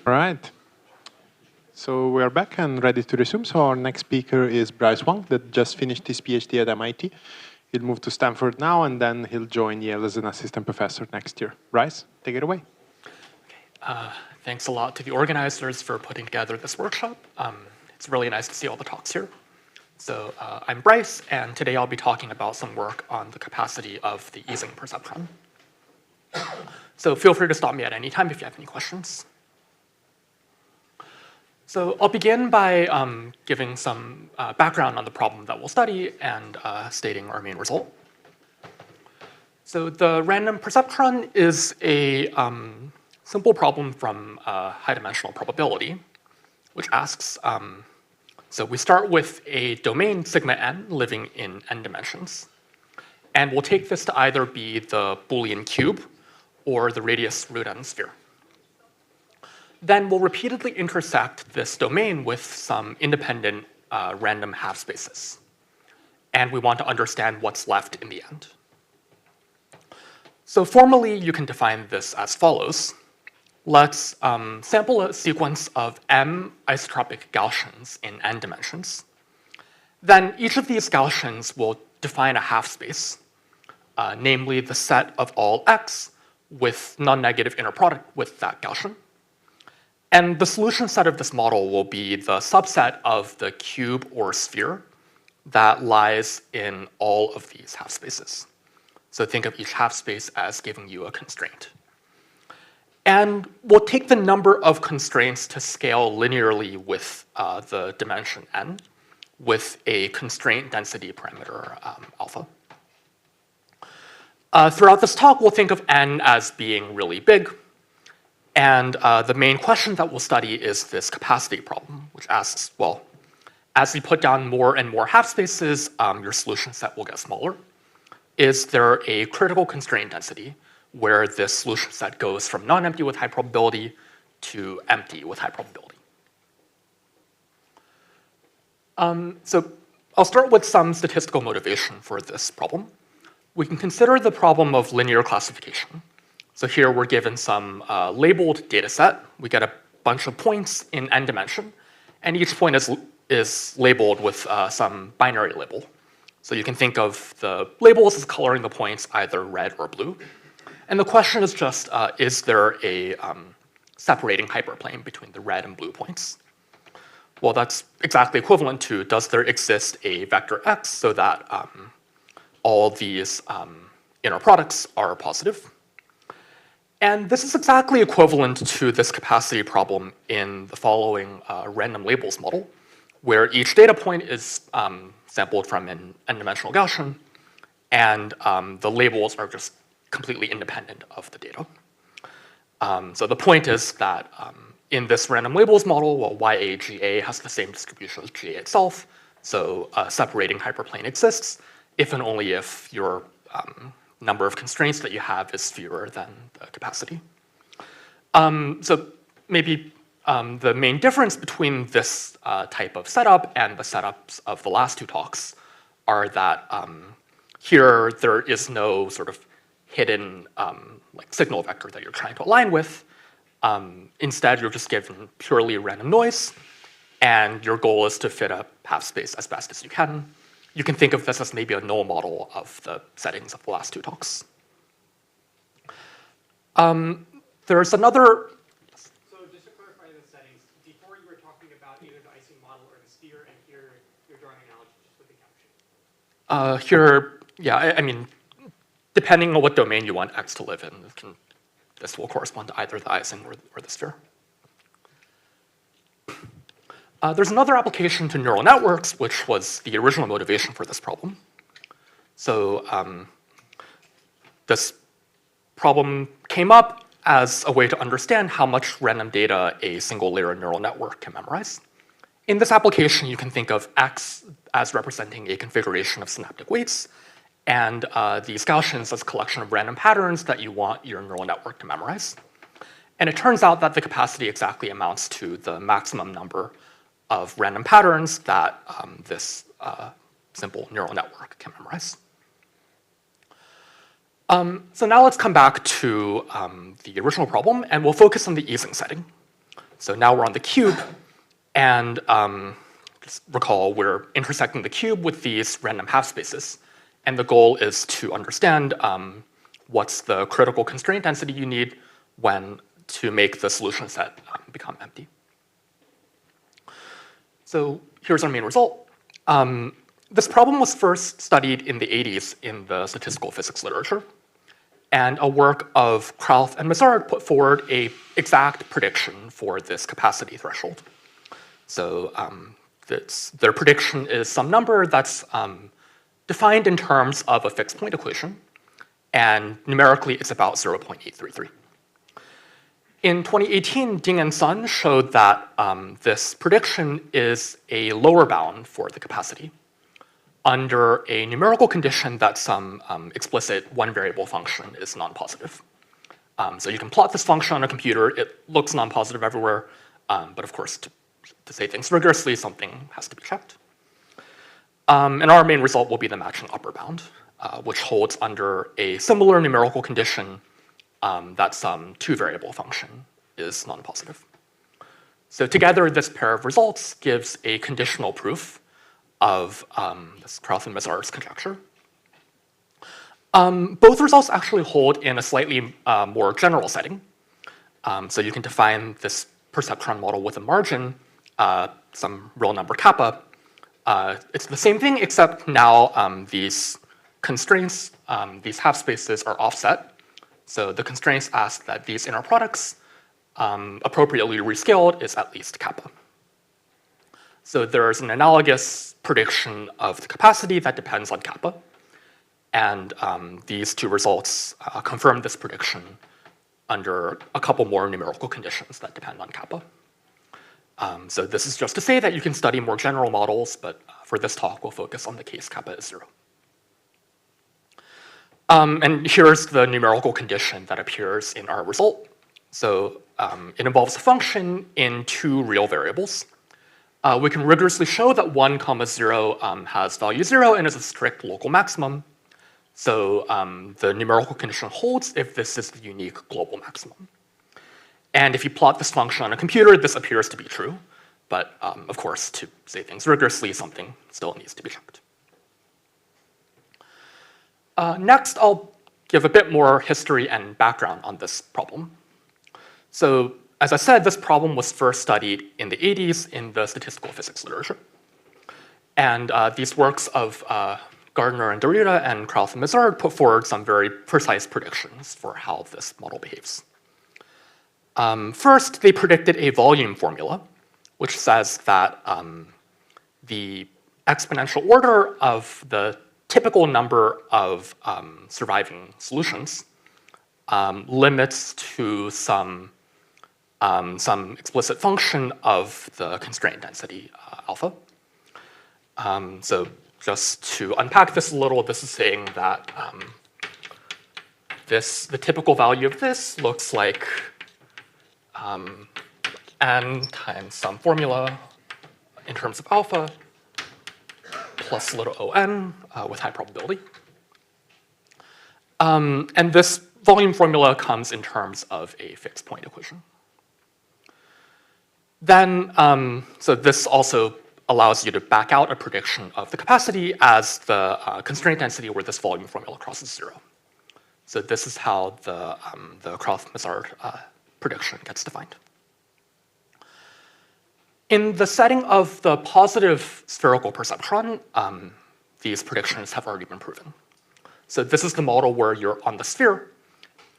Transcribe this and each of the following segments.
All right. So we are back and ready to resume. So our next speaker is Brice Huang, that just finished his PhD at MIT. He'll move to Stanford now, and then he'll join Yale as an assistant professor next year. Brice, take it away. Thanks a lot to the organizers for putting together this workshop. It's really nice to see all the talks here. So I'm Brice, and today I'll be talking about some work on the capacity of the Ising perceptron. So feel free to stop me at any time if you have any questions. So I'll begin by giving some background on the problem that we'll study and stating our main result. So the random perceptron is a simple problem from high-dimensional probability, which asks, so we start with a domain sigma n living in n dimensions. And we'll take this to either be the Boolean cube or the radius root n sphere. Then we'll repeatedly intersect this domain with some independent random half spaces. And we want to understand what's left in the end. So formally, you can define this as follows. Let's sample a sequence of m isotropic Gaussians in n dimensions. Then each of these Gaussians will define a half space, namely the set of all x with non-negative inner product with that Gaussian. And the solution set of this model will be the subset of the cube or sphere that lies in all of these half spaces. So think of each half space as giving you a constraint. And we'll take the number of constraints to scale linearly with the dimension n with a constraint density parameter alpha. Throughout this talk, we'll think of n as being really big. And the main question that we'll study is this capacity problem, which asks, well, as we put down more and more half spaces, your solution set will get smaller. Is there a critical constraint density where this solution set goes from non-empty with high probability to empty with high probability? So I'll start with some statistical motivation for this problem. We can consider the problem of linear classification. So here we're given some labeled data set. We get a bunch of points in n dimension, and each point is labeled with some binary label. So you can think of the labels as coloring the points either red or blue. And the question is just, is there a separating hyperplane between the red and blue points? Well, that's exactly equivalent to, does there exist a vector x so that all these inner products are positive? And this is exactly equivalent to this capacity problem in the following random labels model, where each data point is sampled from an n-dimensional Gaussian, and the labels are just completely independent of the data. So the point is that in this random labels model, well, YAGA has the same distribution as GA itself, so a separating hyperplane exists if and only if your number of constraints that you have is fewer than the capacity. So maybe the main difference between this type of setup and the setups of the last two talks are that here there is no sort of hidden like signal vector that you're trying to align with. Instead, you're just given purely random noise, and your goal is to fit a half space as best as you can. You can think of this as maybe a null model of the settings of the last two talks. There's another. So just to clarify the settings, before you were talking about either the Ising model or the sphere, and here you're drawing an analogy just with the Gaussian. Here, yeah, I mean, depending on what domain you want x to live in, this will correspond to either the Ising or the sphere. There's another application to neural networks, which was the original motivation for this problem. So this problem came up as a way to understand how much random data a single layer neural network can memorize. In this application, you can think of x as representing a configuration of synaptic weights, and these Gaussians as a collection of random patterns that you want your neural network to memorize. And it turns out that the capacity exactly amounts to the maximum number of random patterns that this simple neural network can memorize. So now let's come back to the original problem, and we'll focus on the Ising setting. So now we're on the cube, and just recall we're intersecting the cube with these random half spaces. And the goal is to understand what's the critical constraint density you need to make the solution set become empty. So here's our main result. This problem was first studied in the 80s in the statistical physics literature. And a work of Krauth and Mazard put forward an exact prediction for this capacity threshold. So their prediction is some number that's defined in terms of a fixed point equation. And numerically, it's about 0.833. In 2018, Ding and Sun showed that this prediction is a lower bound for the capacity under a numerical condition that some explicit one-variable function is non-positive. So you can plot this function on a computer. It looks non-positive everywhere. But of course, to say things rigorously, something has to be checked. And our main result will be the matching upper bound, which holds under a similar numerical condition that some two-variable function is non-positive. So together, this pair of results gives a conditional proof of this Krauth and Mazar's conjecture. Both results actually hold in a slightly more general setting. So you can define this perceptron model with a margin, some real number kappa. It's the same thing, except now these constraints, these half spaces are offset. So the constraints ask that these inner products appropriately rescaled is at least kappa. So there's an analogous prediction of the capacity that depends on kappa. And these two results confirm this prediction under a couple more numerical conditions that depend on kappa. So this is just to say that you can study more general models, but for this talk, we'll focus on the case kappa is 0. And here's the numerical condition that appears in our result. So it involves a function in two real variables. We can rigorously show that 1, 0 has value 0 and is a strict local maximum. So the numerical condition holds if this is the unique global maximum. And if you plot this function on a computer, this appears to be true. But of course, to say things rigorously, something still needs to be checked. Next, I'll give a bit more history and background on this problem. So as I said, this problem was first studied in the 80s in the statistical physics literature. And these works of Gardner and Derrida and Krauth and Mazard put forward some very precise predictions for how this model behaves. First, they predicted a volume formula, which says that the exponential order of the typical number of surviving solutions limits to some explicit function of the constraint density alpha. So just to unpack this a little, this is saying that the typical value of this looks like n times some formula in terms of alpha plus little on with high probability. And this volume formula comes in terms of a fixed point equation. Then, so this also allows you to back out a prediction of the capacity as the constraint density where this volume formula crosses 0. So this is how the Krauth-Mazard prediction gets defined. In the setting of the positive spherical perceptron, these predictions have already been proven. So this is the model where you're on the sphere,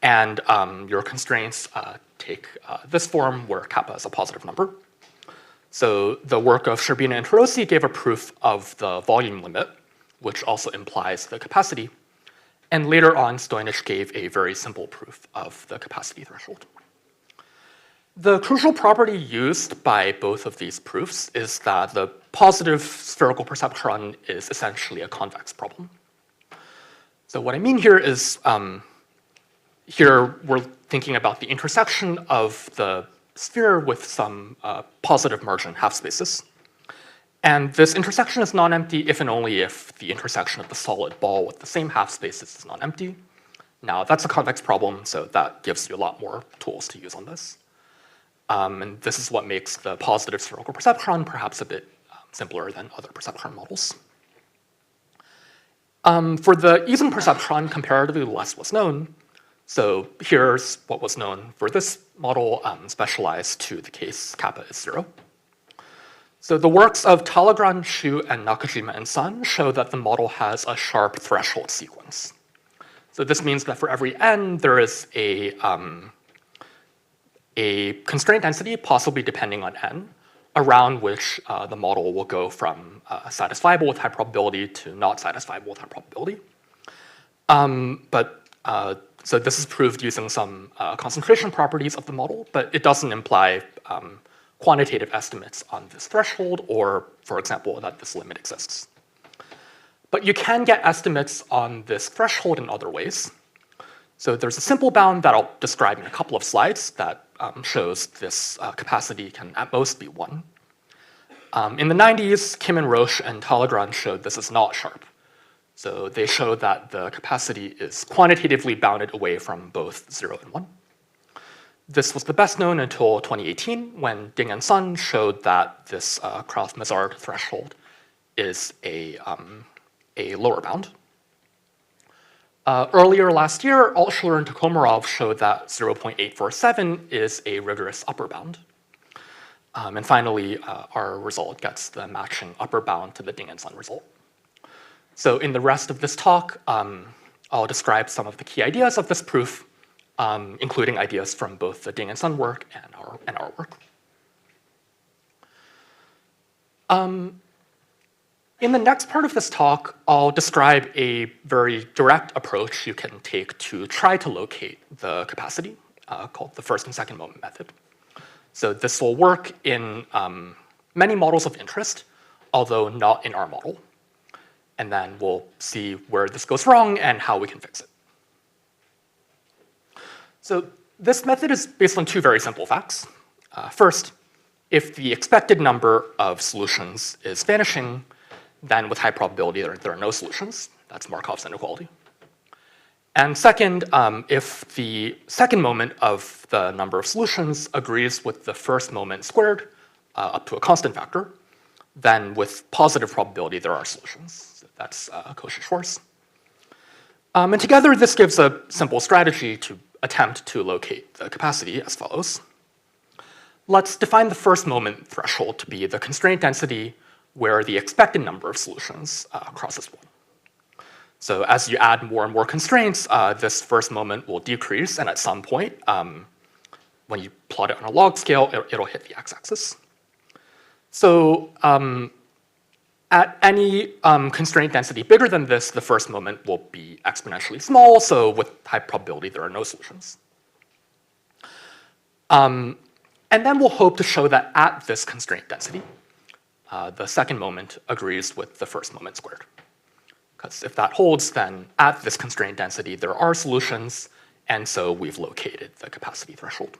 and your constraints take this form where kappa is a positive number. So the work of Sherbina and Hirose gave a proof of the volume limit, which also implies the capacity. And later on, Stoyanich gave a very simple proof of the capacity threshold. The crucial property used by both of these proofs is that the positive spherical perceptron is essentially a convex problem. So what I mean here is, here we're thinking about the intersection of the sphere with some positive margin half spaces. And this intersection is non-empty if and only if the intersection of the solid ball with the same half spaces is non-empty. Now, that's a convex problem, so that gives you a lot more tools to use on this. And this is what makes the positive spherical perceptron perhaps a bit simpler than other perceptron models. For the Ising perceptron, comparatively less was known. So here's what was known for this model, specialized to the case kappa is 0. So the works of Talleyrand, Xu, and Nakajima and Sun show that the model has a sharp threshold sequence. So this means that for every n, there is a constraint density, possibly depending on n, around which the model will go from satisfiable with high probability to not satisfiable with high probability. So this is proved using some concentration properties of the model, but it doesn't imply quantitative estimates on this threshold or, for example, that this limit exists. But you can get estimates on this threshold in other ways. So there's a simple bound that I'll describe in a couple of slides that shows this capacity can at most be 1. In the 90s, Kim and Roche and Talleyrand showed this is not sharp. So they showed that the capacity is quantitatively bounded away from both 0 and 1. This was the best known until 2018, when Ding and Sun showed that this Krauss-Mazard threshold is a lower bound. Earlier last year, Altshuler and Tokomarov showed that 0.847 is a rigorous upper bound. And finally, our result gets the matching upper bound to the Ding and Sun result. So in the rest of this talk, I'll describe some of the key ideas of this proof, including ideas from both the Ding and Sun work and our work. In the next part of this talk, I'll describe a very direct approach you can take to try to locate the capacity, called the first and second moment method. So this will work in many models of interest, although not in our model. And then we'll see where this goes wrong and how we can fix it. So this method is based on two very simple facts. First, if the expected number of solutions is vanishing, then with high probability there are no solutions. That's Markov's inequality. And second, if the second moment of the number of solutions agrees with the first moment squared up to a constant factor, then with positive probability there are solutions. So that's Cauchy-Schwarz. And together this gives a simple strategy to attempt to locate the capacity as follows. Let's define the first moment threshold to be the constraint density where the expected number of solutions crosses 1. So as you add more and more constraints, this first moment will decrease, and at some point, when you plot it on a log scale, it'll hit the x-axis. So at any constraint density bigger than this, the first moment will be exponentially small, so with high probability there are no solutions. And then we'll hope to show that at this constraint density, the second moment agrees with the first moment squared. Because if that holds, then at this constraint density there are solutions, and so we've located the capacity threshold.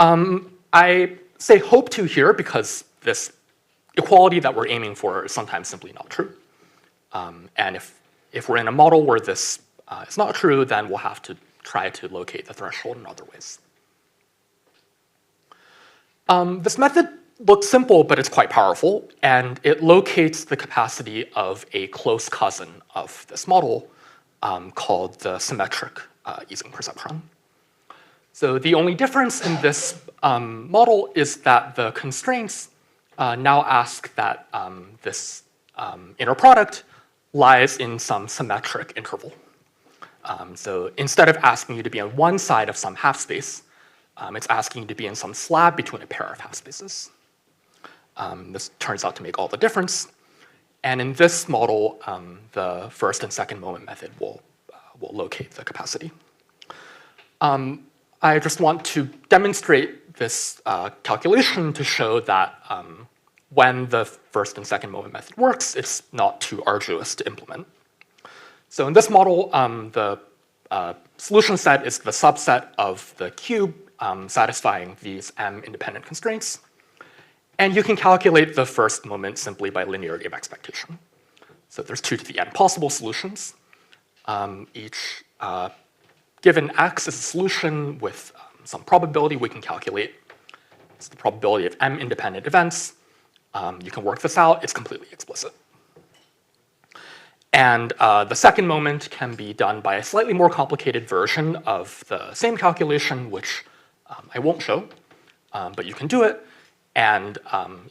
I say hope to here because this equality that we're aiming for is sometimes simply not true. And if we're in a model where this is not true, then we'll have to try to locate the threshold in other ways. This method looks simple, but it's quite powerful, and it locates the capacity of a close cousin of this model called the symmetric Ising perceptron. So the only difference in this model is that the constraints now ask that this inner product lies in some symmetric interval. So instead of asking you to be on one side of some half space, it's asking you to be in some slab between a pair of half spaces. This turns out to make all the difference. And in this model, the first and second moment method will locate the capacity. I just want to demonstrate this calculation to show that when the first and second moment method works, it's not too arduous to implement. So in this model, the solution set is the subset of the cube satisfying these m independent constraints. And you can calculate the first moment simply by linearity of expectation. So there's 2 to the n possible solutions. Each given x is a solution with some probability we can calculate. It's the probability of m independent events. You can work this out. It's completely explicit. And the second moment can be done by a slightly more complicated version of the same calculation, which I won't show, but you can do it. And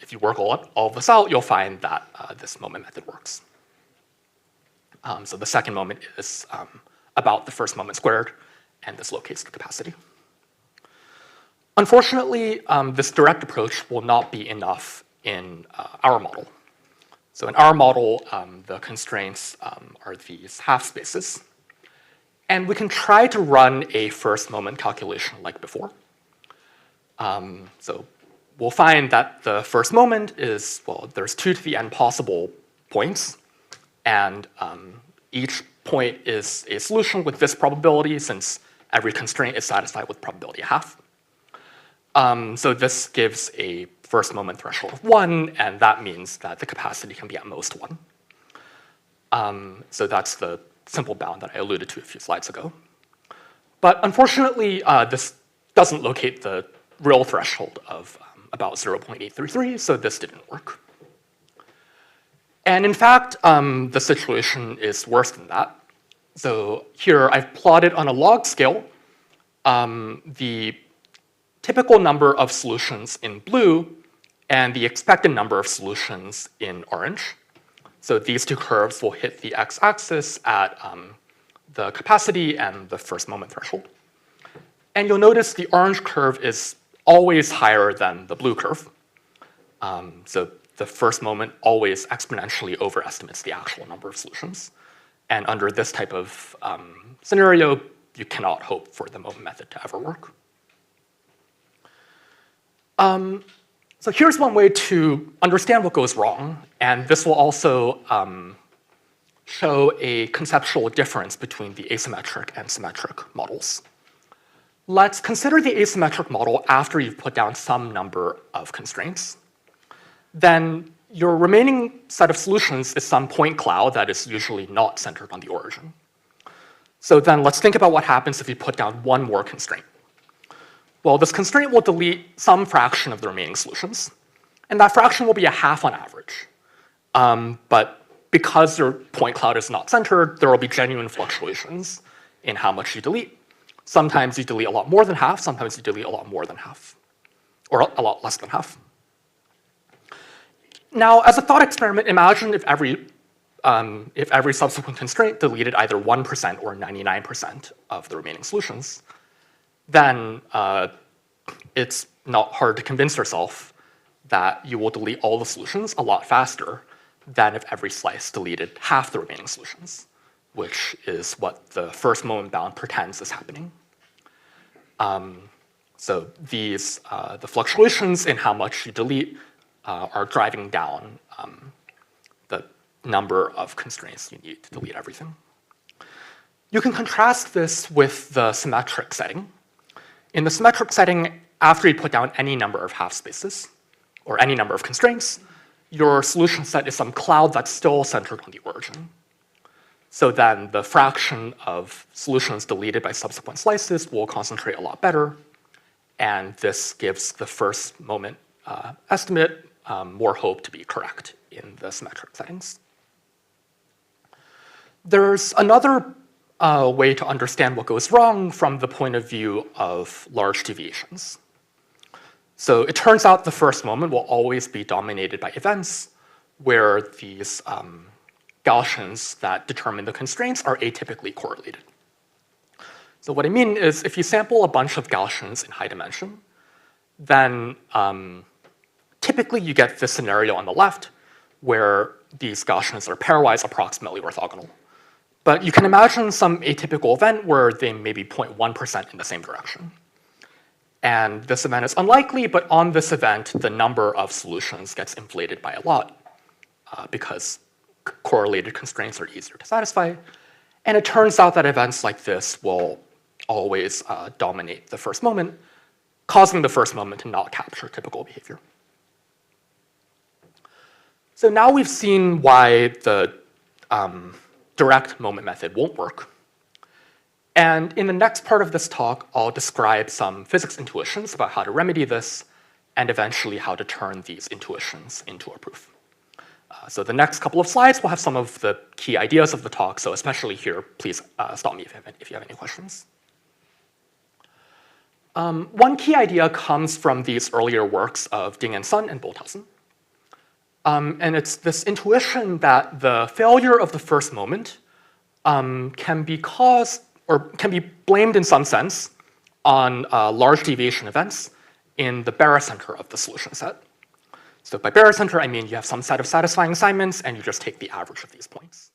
if you work all of this out, you'll find that this moment method works. So the second moment is about the first moment squared, and this locates the capacity. Unfortunately, this direct approach will not be enough in our model. So in our model, the constraints are these half spaces. And we can try to run a first moment calculation like before. So we'll find that the first moment is, well, there's 2 to the n possible points. And each point is a solution with this probability, since every constraint is satisfied with probability half. So this gives a first moment threshold of 1, and that means that the capacity can be at most 1. So that's the simple bound that I alluded to a few slides ago. But unfortunately, this doesn't locate the real threshold of about 0.833, so this didn't work. And in fact, the situation is worse than that. So here I've plotted on a log scale the typical number of solutions in blue and the expected number of solutions in orange. So these 2 curves will hit the x-axis at the capacity and the first moment threshold. And you'll notice the orange curve is always higher than the blue curve. So the first moment always exponentially overestimates the actual number of solutions. And under this type of scenario, you cannot hope for the moment method to ever work. So here's one way to understand what goes wrong, and this will also show a conceptual difference between the asymmetric and symmetric models. Let's consider the asymmetric model after you've put down some number of constraints. Then your remaining set of solutions is some point cloud that is usually not centered on the origin. So then let's think about what happens if you put down one more constraint. Well, this constraint will delete some fraction of the remaining solutions, and that fraction will be a half on average. But because your point cloud is not centered, there will be genuine fluctuations in how much you delete. Sometimes you delete a lot more than half, sometimes you delete a lot more than half, or a lot less than half. Now, as a thought experiment, imagine if every subsequent constraint deleted either 1% or 99% of the remaining solutions. Then it's not hard to convince yourself that you will delete all the solutions a lot faster than if every slice deleted half the remaining solutions, which is what the first moment bound pretends is happening. So these, the fluctuations in how much you delete are driving down the number of constraints you need to delete everything. You can contrast this with the symmetric setting. In the symmetric setting, after you put down any number of half spaces, or any number of constraints, your solution set is some cloud that's still centered on the origin. So then the fraction of solutions deleted by subsequent slices will concentrate a lot better, and this gives the first moment estimate more hope to be correct in the symmetric settings. There's another way to understand what goes wrong from the point of view of large deviations. So it turns out the first moment will always be dominated by events where these Gaussians that determine the constraints are atypically correlated. So what I mean is if you sample a bunch of Gaussians in high dimension, then typically you get this scenario on the left where these Gaussians are pairwise approximately orthogonal. But you can imagine some atypical event where they may be 0.1% in the same direction. And this event is unlikely, but on this event, the number of solutions gets inflated by a lot because correlated constraints are easier to satisfy. And it turns out that events like this will always dominate the first moment, causing the first moment to not capture typical behavior. So now we've seen why the direct moment method won't work. And in the next part of this talk, I'll describe some physics intuitions about how to remedy this, and eventually how to turn these intuitions into a proof. So the next couple of slides will have some of the key ideas of the talk, so especially here, please stop me if you have any questions. One key idea comes from these earlier works of Ding and Sun and Bolthausen. And it's this intuition that the failure of the first moment can be caused, or can be blamed in some sense, on large deviation events in the barycenter of the solution set. So by barycenter, I mean you have some set of satisfying assignments, and you just take the average of these points.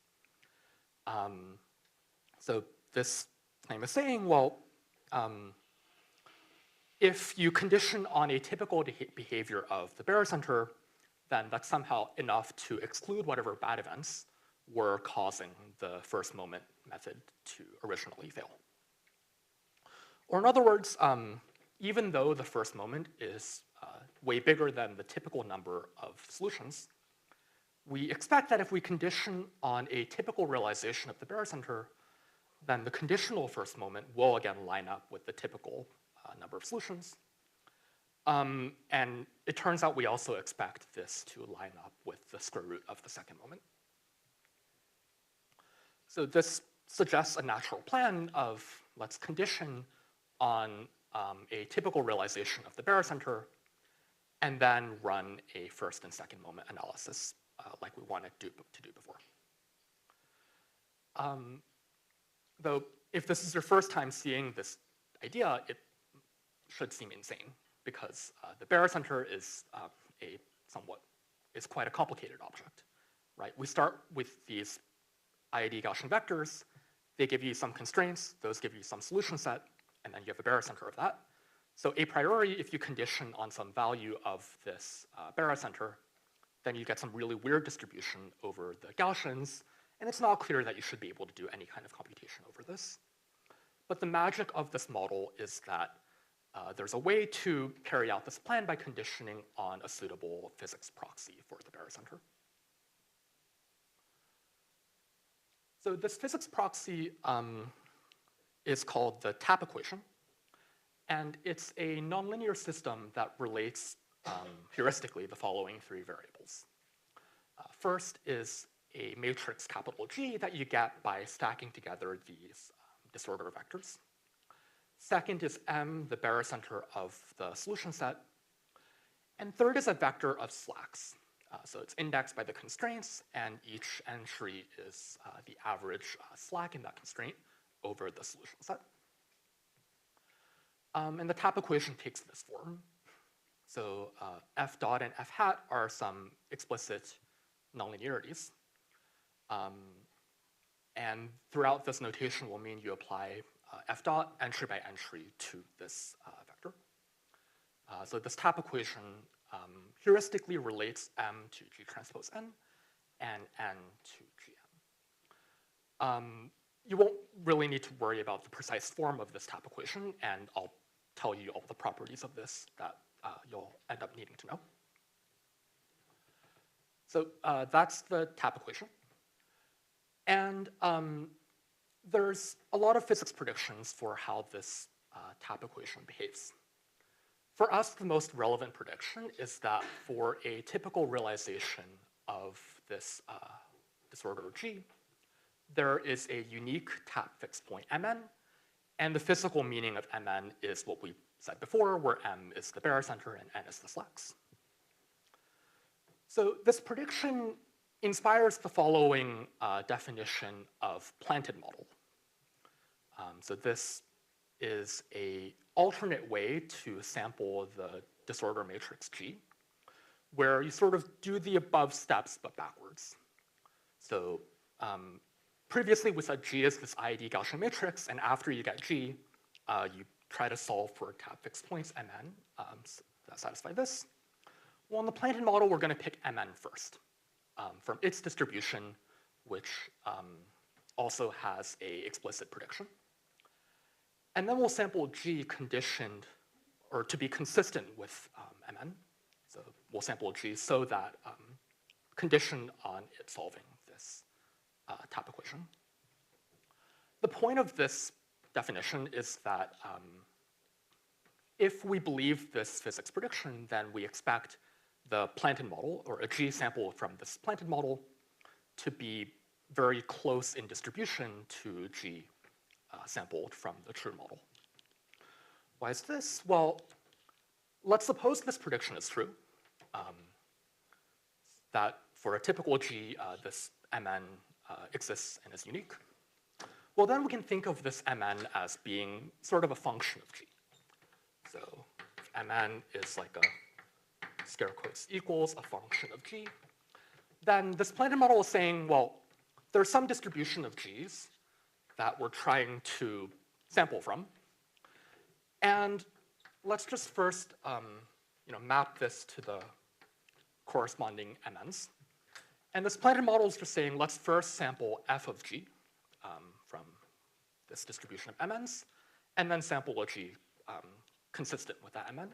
So this claim is saying, well, if you condition on a typical behavior of the barycenter, then that's somehow enough to exclude whatever bad events were causing the first moment method to originally fail. Or in other words, even though the first moment is way bigger than the typical number of solutions, we expect that if we condition on a typical realization of the barycenter, then the conditional first moment will again line up with the typical number of solutions. And it turns out we also expect this to line up with the square root of the second moment. So this suggests a natural plan of let's condition on a typical realization of the barycenter, and then run a first and second moment analysis like we wanted to do before. Though if this is your first time seeing this idea, it should seem insane, because the barycenter is quite a complicated object, right? We start with these IID Gaussian vectors. They give you some constraints. Those give you some solution set, and then you have a barycenter of that. So a priori, if you condition on some value of this barycenter, then you get some really weird distribution over the Gaussians, and it's not clear that you should be able to do any kind of computation over this. But the magic of this model is that there's a way to carry out this plan by conditioning on a suitable physics proxy for the barycenter. So this physics proxy is called the tap equation. And it's a nonlinear system that relates heuristically the following three variables. First is a matrix capital G that you get by stacking together these disorder vectors. Second is M, the barycenter of the solution set. And third is a vector of slacks. So it's indexed by the constraints, and each entry is the average slack in that constraint over the solution set. And the tap equation takes this form. So f dot and f hat are some explicit nonlinearities. And throughout this notation will mean you apply f dot entry by entry to this vector. So this tap equation heuristically relates M to G transpose N and N to Gn. You won't really need to worry about the precise form of this tap equation, and I'll tell you all the properties of this that you'll end up needing to know. So that's the tap equation. And there's a lot of physics predictions for how this tap equation behaves. For us, the most relevant prediction is that for a typical realization of this disorder G, there is a unique tap fixed point Mn, and the physical meaning of Mn is what we said before, where M is the barycenter and N is the slacks. So this prediction inspires the following definition of planted model. So this is an alternate way to sample the disorder matrix G, where you sort of do the above steps but backwards. So previously we said G is this IID Gaussian matrix, and after you get G, you try to solve for tap fixed points Mn that satisfy this. Well, in the planted model, we're going to pick Mn first from its distribution, which also has an explicit prediction. And then we'll sample G conditioned, or to be consistent with Mn. So we'll sample G so that conditioned on it solving this tap equation. The point of this definition is that if we believe this physics prediction, then we expect the planted model, or a G sample from this planted model, to be very close in distribution to G sampled from the true model. Why is this? Well, let's suppose this prediction is true, that for a typical G, this Mn exists and is unique. Well, then we can think of this Mn as being sort of a function of G. So if Mn is like a scare quotes equals a function of G, then this planted model is saying, well, there's some distribution of Gs that we're trying to sample from. And let's just first map this to the corresponding MNs. And this planted model is just saying, let's first sample f of G from this distribution of MNs, and then sample a G consistent with that MN.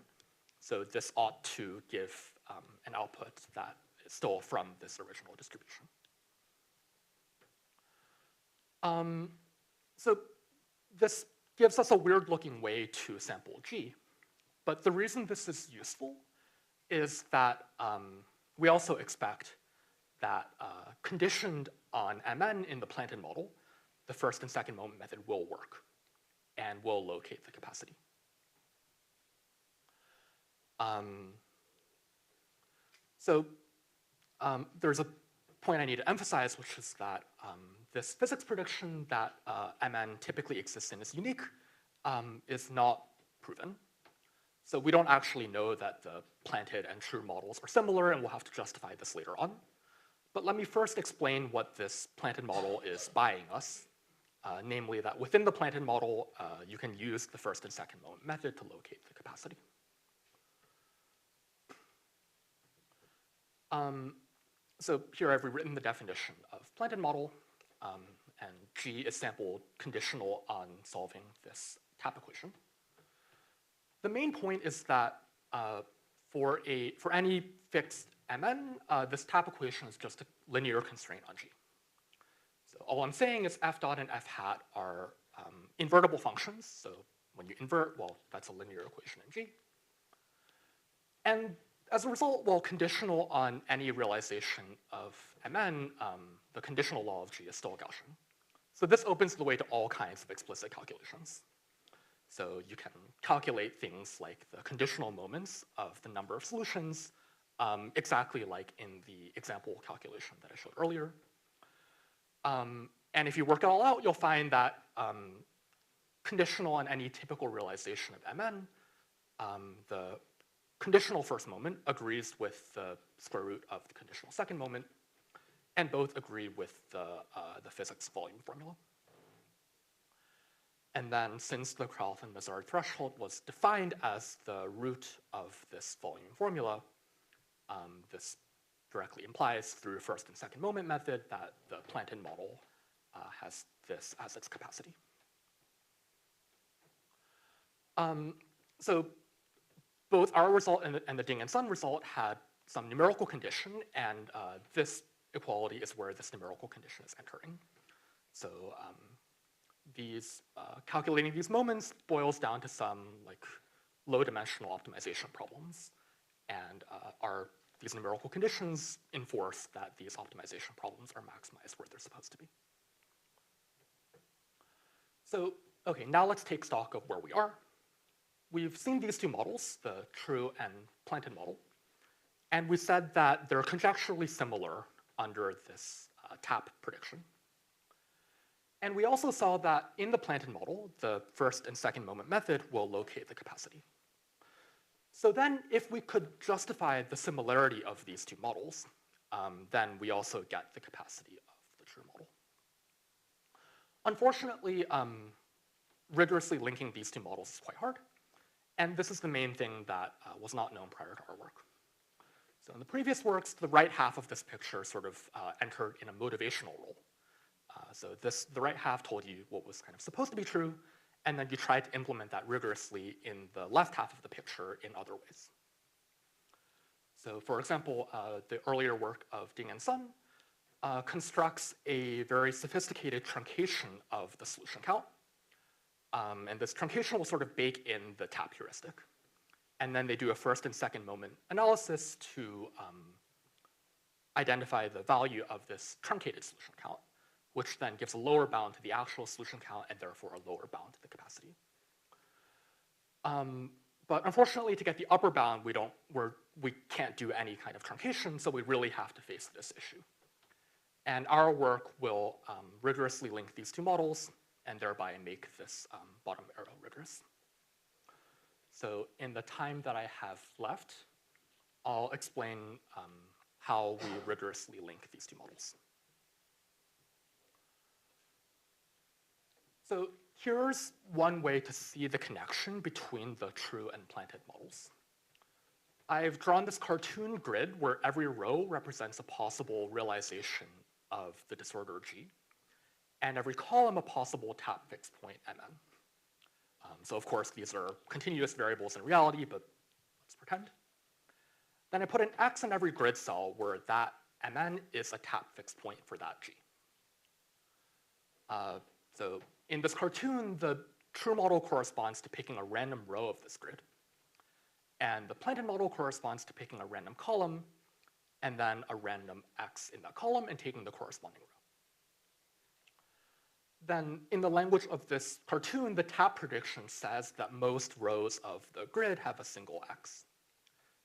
So this ought to give an output that is still from this original distribution. So this gives us a weird-looking way to sample G. But the reason this is useful is that we also expect that conditioned on Mn in the planted model, the first and second moment method will work and will locate the capacity. There's a point I need to emphasize, which is that this physics prediction that Mn typically exists in is unique is not proven. So we don't actually know that the planted and true models are similar, and we'll have to justify this later on. But let me first explain what this planted model is buying us, namely that within the planted model, you can use the first and second moment method to locate the capacity. So here I've rewritten the definition of planted model, and G is sampled conditional on solving this tap equation. The main point is that for any fixed Mn, this tap equation is just a linear constraint on G. So all I'm saying is f dot and f hat are invertible functions. So when you invert, well, that's a linear equation in G. And as a result, well, conditional on any realization of Mn, the conditional law of G is still Gaussian. So this opens the way to all kinds of explicit calculations. So you can calculate things like the conditional moments of the number of solutions, exactly like in the example calculation that I showed earlier. And if you work it all out, you'll find that conditional on any typical realization of Mn, the conditional first moment agrees with the square root of the conditional second moment, and both agree with the physics volume formula. And then since the Kralth-Mazard threshold was defined as the root of this volume formula, this directly implies through first and second moment method that the planted model has this as its capacity. So both our result and the Ding and Sun result had some numerical condition, and this equality is where this numerical condition is entering. So calculating these moments boils down to some like low-dimensional optimization problems, and these numerical conditions enforce that these optimization problems are maximized where they're supposed to be. So, okay, now let's take stock of where we are. We've seen these two models, the true and planted model, and we said that they're conjecturally similar under this tap prediction. And we also saw that in the planted model, the first and second moment method will locate the capacity. So then if we could justify the similarity of these two models, then we also get the capacity of the true model. Unfortunately, rigorously linking these two models is quite hard. And this is the main thing that was not known prior to our work. So in the previous works, the right half of this picture sort of entered in a motivational role. So the right half told you what was kind of supposed to be true, and then you tried to implement that rigorously in the left half of the picture in other ways. So for example, the earlier work of Ding and Sun constructs a very sophisticated truncation of the solution count. And this truncation will sort of bake in the tap heuristic. And then they do a first and second moment analysis to identify the value of this truncated solution count, which then gives a lower bound to the actual solution count and therefore a lower bound to the capacity. But unfortunately, to get the upper bound, we can't do any kind of truncation, so we really have to face this issue. And our work will rigorously link these two models and thereby make this bottom arrow rigorous. So in the time that I have left, I'll explain how we rigorously link these two models. So here's one way to see the connection between the true and planted models. I've drawn this cartoon grid where every row represents a possible realization of the disorder G, and every column a possible tap fixed point Mn. So of course, these are continuous variables in reality, but let's pretend. Then I put an X in every grid cell where that Mn is a tap fixed point for that G. So in this cartoon, the true model corresponds to picking a random row of this grid. And the planted model corresponds to picking a random column, and then a random X in that column and taking the corresponding row. Then in the language of this cartoon, the tap prediction says that most rows of the grid have a single X.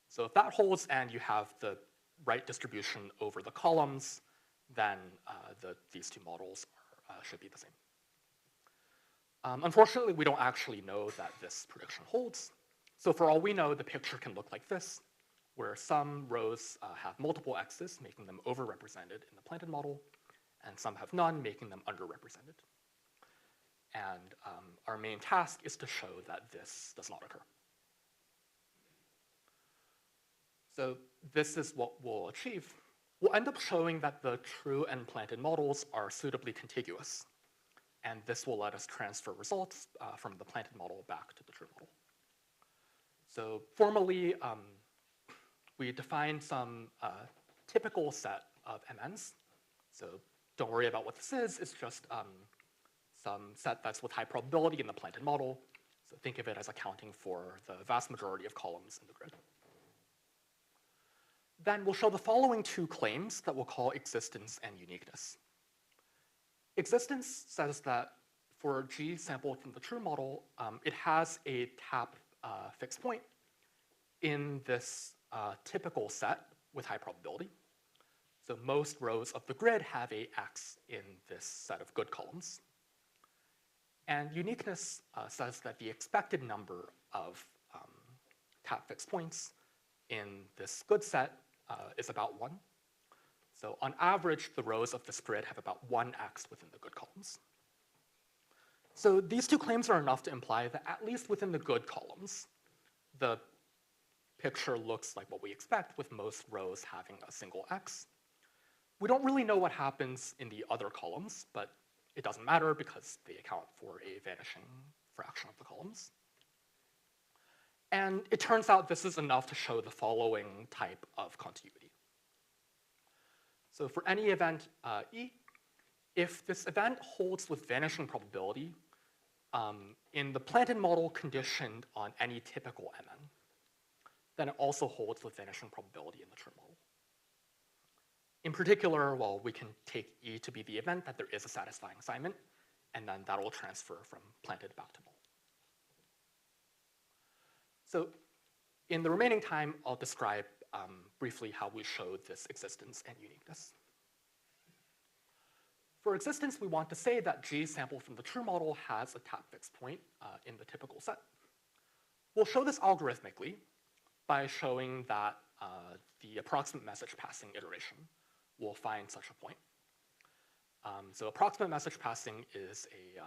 So if that holds and you have the right distribution over the columns, then these two models should be the same. Unfortunately, we don't actually know that this prediction holds. So for all we know, the picture can look like this, where some rows have multiple X's, making them overrepresented in the planted model, and some have none, making them underrepresented. And our main task is to show that this does not occur. So this is what we'll achieve. We'll end up showing that the true and planted models are suitably contiguous. And this will let us transfer results from the planted model back to the true model. So formally, we define some typical set of MNs. So don't worry about what this is. It's just some set that's with high probability in the planted model. So think of it as accounting for the vast majority of columns in the grid. Then we'll show the following two claims that we'll call existence and uniqueness. Existence says that for G sampled from the true model, it has a tap fixed point in this typical set with high probability. So most rows of the grid have a X in this set of good columns. And uniqueness says that the expected number of tap fixed points in this good set is about 1. So on average, the rows of this grid have about 1 X within the good columns. So these two claims are enough to imply that at least within the good columns, the picture looks like what we expect, with most rows having a single X. We don't really know what happens in the other columns, but it doesn't matter because they account for a vanishing fraction of the columns. And it turns out this is enough to show the following type of continuity. So for any event E, if this event holds with vanishing probability in the planted model conditioned on any typical MN, then it also holds with vanishing probability in the true model. In particular, well, we can take E to be the event that there is a satisfying assignment, and then that will transfer from planted back to null. So in the remaining time, I'll describe briefly how we showed this existence and uniqueness. For existence, we want to say that G sampled from the true model has a tap fixed point in the typical set. We'll show this algorithmically by showing that the approximate message passing iteration will find such a point. So approximate message passing is a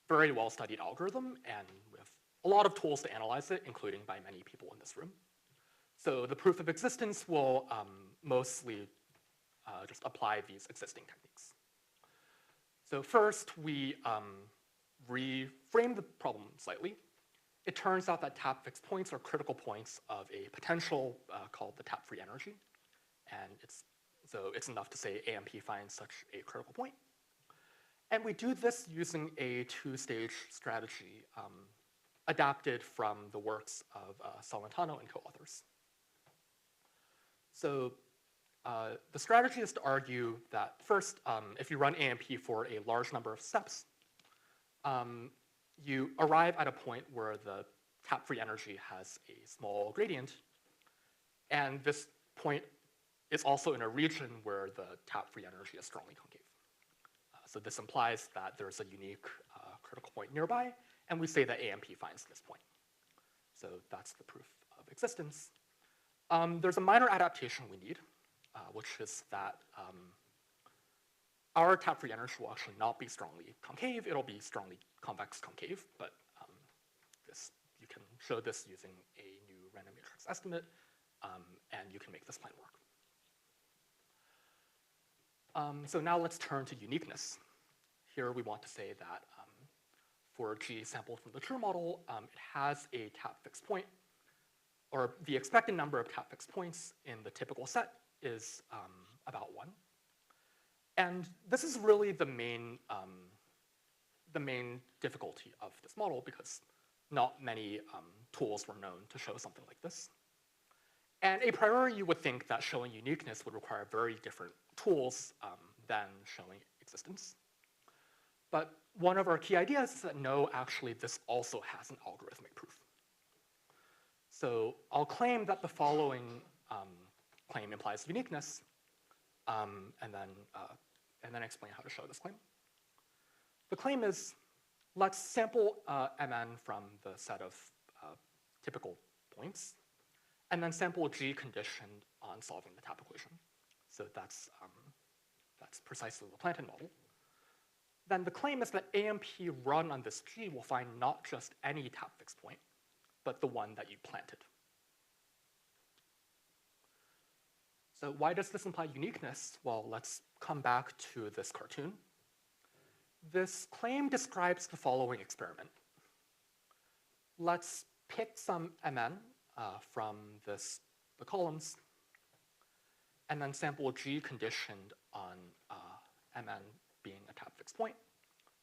very well-studied algorithm, and we have a lot of tools to analyze it, including by many people in this room. So the proof of existence will mostly just apply these existing techniques. So first, we reframe the problem slightly. It turns out that tap fixed points are critical points of a potential called the tap-free energy. And so it's enough to say AMP finds such a critical point. And we do this using a two-stage strategy adapted from the works of Salentano and co-authors. So the strategy is to argue that first, if you run AMP for a large number of steps, you arrive at a point where the tap-free energy has a small gradient, and this point is also in a region where the tap-free energy is strongly concave. So this implies that there's a unique critical point nearby, and we say that AMP finds this point. So that's the proof of existence. There's a minor adaptation we need, which is that our tap-free energy will actually not be strongly concave. It'll be strongly convex concave, but you can show this using a new random matrix estimate, and you can make this plan work. So now let's turn to uniqueness. Here we want to say that for G sampled from the true model, it has a tap fixed point, or the expected number of tap fixed points in the typical set is about 1. And this is really the main difficulty of this model, because not many tools were known to show something like this. And a priori, you would think that showing uniqueness would require very different tools than showing existence. But one of our key ideas is that no, actually, this also has an algorithmic proof. So I'll claim that the following claim implies uniqueness, and then explain how to show this claim. The claim is, let's sample Mn from the set of typical points, and then sample G conditioned on solving the tap equation. So that's precisely the Plantin model. Then the claim is that AMP run on this G will find not just any tap fixed point, but the one that you planted. So why does this imply uniqueness? Well, let's come back to this cartoon. This claim describes the following experiment. Let's pick some Mn from the columns, and then sample G conditioned on Mn being a tap fixed point.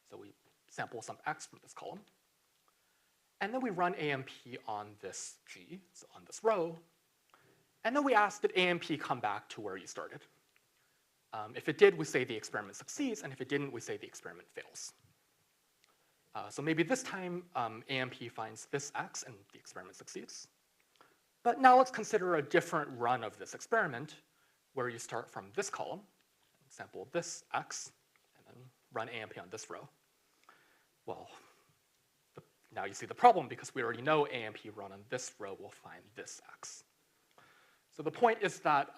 So we sample some X from this column. And then we run AMP on this G, so on this row. And then we ask, did AMP come back to where you started? If it did, we say the experiment succeeds, and if it didn't, we say the experiment fails. So maybe this time AMP finds this X and the experiment succeeds. But now let's consider a different run of this experiment where you start from this column, and sample this X, and then run AMP on this row. Well, now you see the problem because we already know AMP run on this row will find this X. So the point is that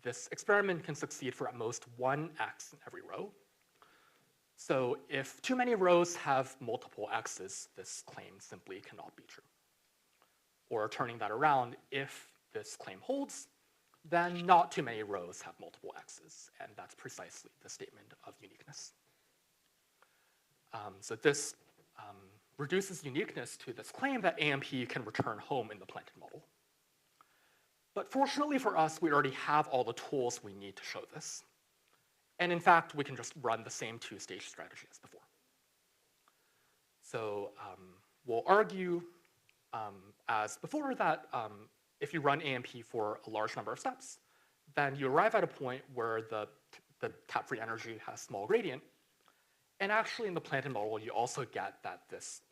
this experiment can succeed for at most one X in every row. So if too many rows have multiple X's, this claim simply cannot be true. Or turning that around, if this claim holds, then not too many rows have multiple X's, and that's precisely the statement of uniqueness. So this reduces uniqueness to this claim that AMP can return home in the Plantin model. But fortunately for us, we already have all the tools we need to show this. And in fact, we can just run the same two-stage strategy as before. So we'll argue as before that if you run AMP for a large number of steps, then you arrive at a point where the tap-free energy has small gradient. And actually, in the Plantin model, you also get that this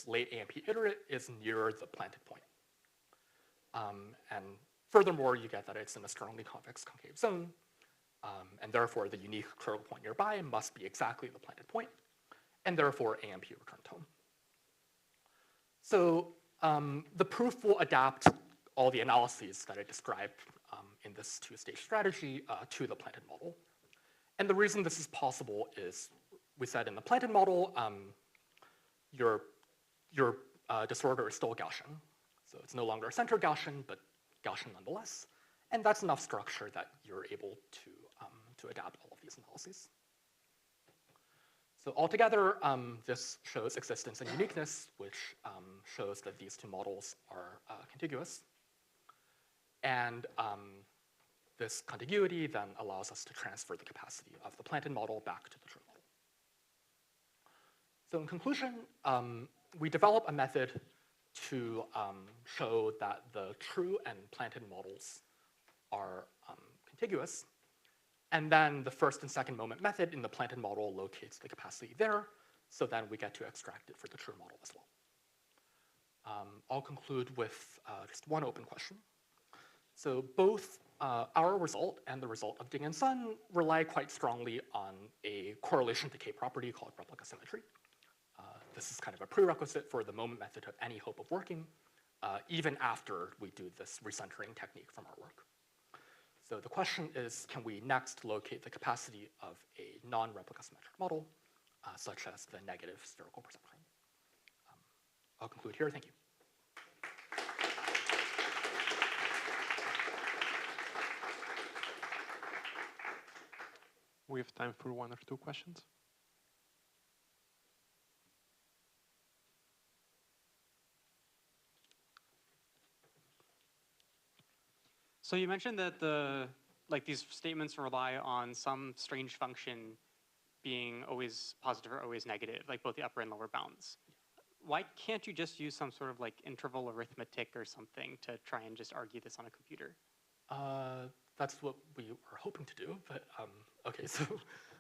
late AMP iterate is near the planted point. And furthermore, you get that it's in a strongly convex concave zone, and therefore the unique critical point nearby must be exactly the planted point, and therefore AMP returns home. So the proof will adapt all the analyses that I described in this two-stage strategy to the Plantin model. And the reason this is possible is, we said in the Plantin model, your disorder is still Gaussian. So it's no longer a center Gaussian, but Gaussian nonetheless. And that's enough structure that you're able to adapt all of these analyses. So altogether, this shows existence and uniqueness, which shows that these two models are contiguous. And this contiguity then allows us to transfer the capacity of the Plantin model back to the true model. So in conclusion, we develop a method to show that the true and planted models are contiguous. And then the first and second moment method in the planted model locates the capacity there, so then we get to extract it for the true model as well. I'll conclude with just one open question. So both our result and the result of Ding and Sun rely quite strongly on a correlation decay property called replica symmetry. This is kind of a prerequisite for the moment method of any hope of working, even after we do this recentering technique from our work. So the question is, can we next locate the capacity of a non-replica symmetric model, such as the negative spherical perceptron? I'll conclude here. Thank you. We have time for 1 or 2 questions. So you mentioned that these statements rely on some strange function being always positive or always negative, like both the upper and lower bounds. Why can't you just use some sort of like interval arithmetic or something to try and just argue this on a computer? That's what we were hoping to do, but okay, so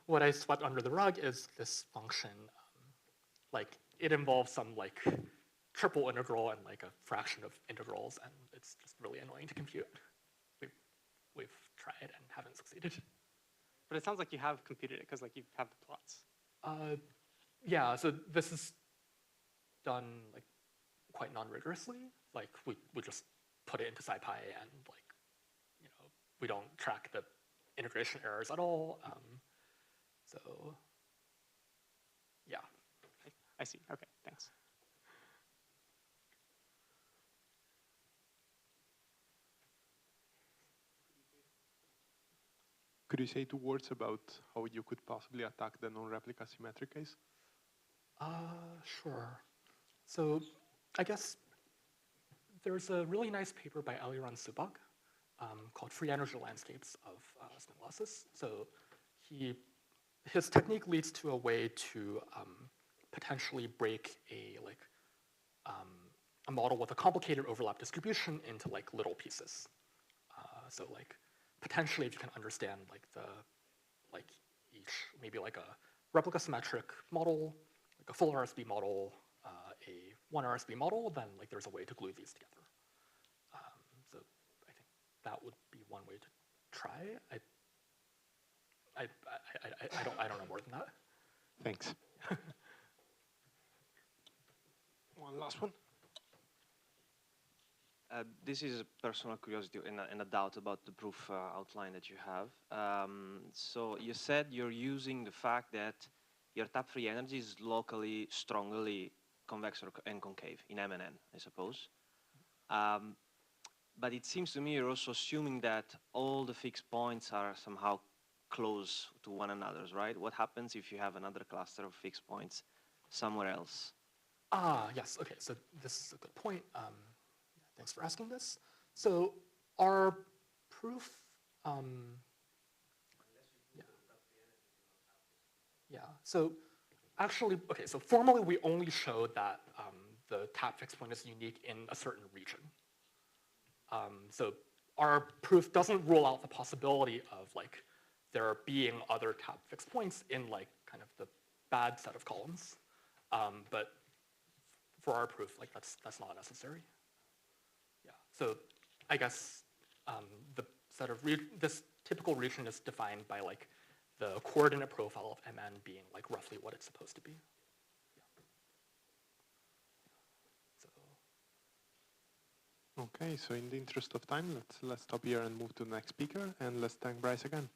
what I swept under the rug is this function. Like, it involves some like triple integral and like a fraction of integrals, and it's just really annoying to compute. We've tried and haven't succeeded. But it sounds like you have computed it because like you have the plots. Yeah, so this is done like quite non-rigorously. Like we just put it into SciPy and like, you know, we don't track the integration errors at all. So yeah. I see. Okay, thanks. Could you say 2 words about how you could possibly attack the non-replica symmetric case? Sure. So I guess there's a really nice paper by Eliran Subak called Free Energy Landscapes of Spin Losses. So his technique leads to a way to potentially break a model with a complicated overlap distribution into like little pieces. So like potentially if you can understand like each, maybe like a replica symmetric model, like a full RSB model, a 1 RSB model, then like there's a way to glue these together. So I think that would be one way to try. I don't know more than that. Thanks. One last one. This is a personal curiosity and a doubt about the proof outline that you have. So you said you're using the fact that your tap-free energy is locally, strongly convex and concave in MNN, I suppose. But it seems to me you're also assuming that all the fixed points are somehow close to one another, right? What happens if you have another cluster of fixed points somewhere else? Yes, okay, so this is a good point. Thanks for asking this. So our proof, yeah, so actually, okay, so formally we only showed that the tap fixed point is unique in a certain region. So our proof doesn't rule out the possibility of like there being other tap fixed points in like kind of the bad set of columns. But for our proof, like that's not necessary. Yeah, so I guess the set of this typical region is defined by like the coordinate profile of Mn being like roughly what it's supposed to be. Yeah. So. Okay, so in the interest of time, let's stop here and move to the next speaker, and let's thank Brice again.